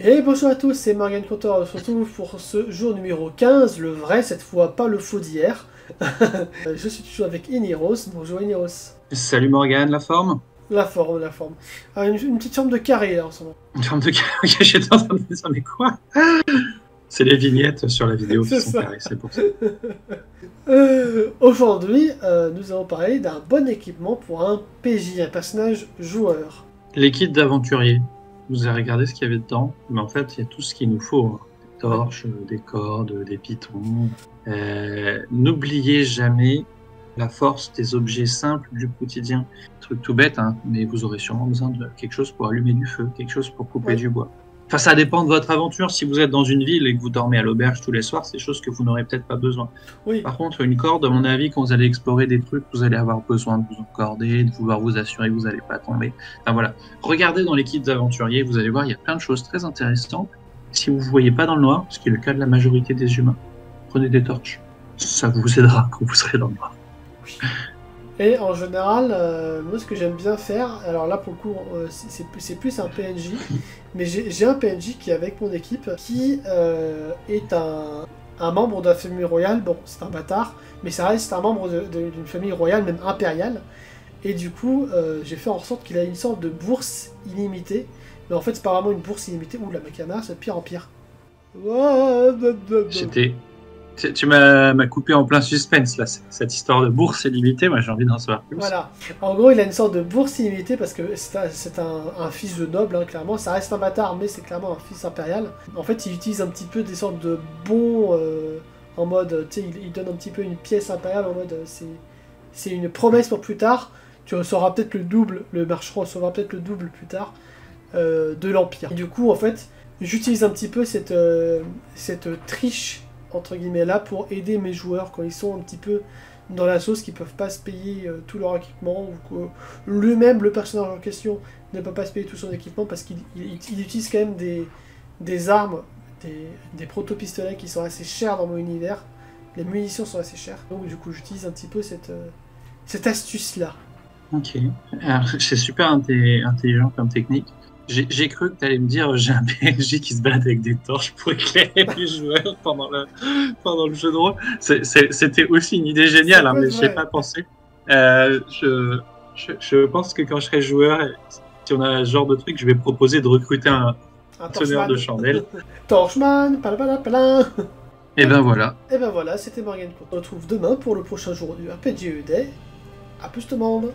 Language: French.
Et bonjour à tous, c'est Morgan Contor, on se retrouve pour ce jour numéro 15, le vrai cette fois, pas le faux d'hier. Je suis toujours avec Iniros, bonjour Iniros. Salut Morgane, la forme? La forme, la forme. Ah, une petite forme de carré là en ce moment. Une forme de carré. J'étais en train de me dire, mais quoi? C'est les vignettes sur la vidéo qui C'est sont ça. carrées, c'est pour ça. Aujourd'hui, nous allons parler d'un bon équipement pour un PJ, un personnage joueur. L'équipe d'aventuriers. Vous avez regardé ce qu'il y avait dedans, mais en fait, il y a tout ce qu'il nous faut, hein. Des torches, des cordes, des pitons. N'oubliez jamais la force des objets simples du quotidien. Truc tout bête, hein, mais vous aurez sûrement besoin de quelque chose pour allumer du feu, quelque chose pour couper Ouais. du bois. Enfin, ça dépend de votre aventure. Si vous êtes dans une ville et que vous dormez à l'auberge tous les soirs, c'est des choses que vous n'aurez peut-être pas besoin. Oui, Par contre, une corde, à mon avis, quand vous allez explorer des trucs, vous allez avoir besoin de vous encorder, de vouloir vous assurer que vous n'allez pas tomber. Enfin voilà. Regardez dans l'équipe d'aventuriers, vous allez voir, il y a plein de choses très intéressantes. Si vous ne voyez pas dans le noir, ce qui est le cas de la majorité des humains, prenez des torches. Ça vous aidera quand vous serez dans le noir. et en général, moi ce que j'aime bien faire, alors là pour le coup c'est plus un PNJ, mais j'ai un PNJ qui est avec mon équipe, qui est un membre de la famille royale, bon c'est un bâtard, mais ça reste un membre d'une famille royale, même impériale, et du coup j'ai fait en sorte qu'il a une sorte de bourse illimitée, mais en fait c'est pas vraiment une bourse illimitée, ouh la macana, c'est de pire en pire. J'étais... Tu m'as coupé en plein suspense, là, cette histoire de bourse illimitée. Moi, j'ai envie d'en savoir plus. Voilà. En gros, il a une sorte de bourse illimitée parce que c'est un fils de noble, hein, clairement. Ça reste un bâtard, mais c'est clairement un fils impérial. En fait, il utilise un petit peu des sortes de bons en mode, tu sais, il donne un petit peu une pièce impériale en mode, c'est une promesse pour plus tard. Tu recevras peut-être le double, le marchand recevra peut-être le double plus tard de l'Empire. Et du coup, en fait, j'utilise un petit peu cette triche entre guillemets là pour aider mes joueurs quand ils sont un petit peu dans la sauce, qui peuvent pas se payer tout leur équipement, ou que lui-même, le personnage en question, ne peut pas se payer tout son équipement parce qu'il utilise quand même des armes, des proto-pistolets qui sont assez chers dans mon univers. Les munitions sont assez chères, donc du coup j'utilise un petit peu cette astuce-là. Ok. Alors, c'est super intelligent comme technique. J'ai cru que tu allais me dire j'ai un PNJ qui se balade avec des torches pour éclairer les joueurs pendant le jeu de rôle. C'était aussi une idée géniale, hein, mais je n'y ai pas pensé. Je pense que quand je serai joueur, si on a ce genre de truc, je vais proposer de recruter un teneur de chandelle. Torchman, palapalapala. Et ben voilà. Et ben voilà, c'était Morgan. On se retrouve demain pour le prochain jour du RPG Day. A plus tout le monde.